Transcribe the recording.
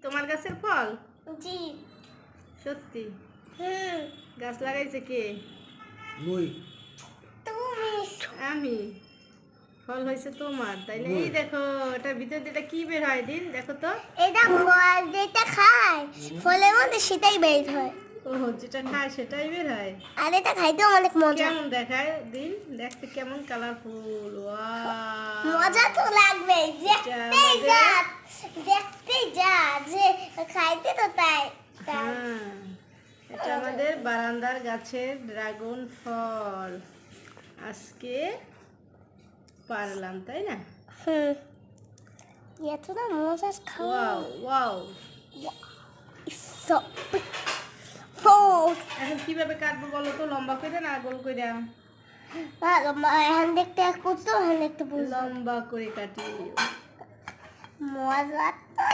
তোমার গাছের ফল? জি। সত্যি? হুম। গাছ লাগাইছে কে? মুই। তুমি। আমি। ফল হয়েছে তোমার, তাই না? এই দেখো, এটার ভিতর দিয়ে এটা কি বের হয় দিন, দেখো তো। এটা ফল যেটা খায় ফলের মধ্যে সেটাই বের হয়। ও, যেটা খায় সেটাই বের হয়। আর এটা খাইতেও অনেক মজা। কেমন দেখায় দিন, দেখতে কেমন কালারফুল। ওয়াও, মজা তো লাগবে, দেখতেই যা, দেখতেই যা, যে খাইতে তো তাই। হ্যাঁ, এটা আমাদের বারান্দার গাছের ড্রাগন ফল। আজকে পারলাম, তাই না? হুম। এতটা মজা খাওয়া। Wow wow. এখন কিভাবে কাটবো বলো তো? লম্বা করে না গোল করে? এখন দেখতে এক বুঝতো, এখন দেখতে বুঝতো। লম্বা করে কাটি। মজা তো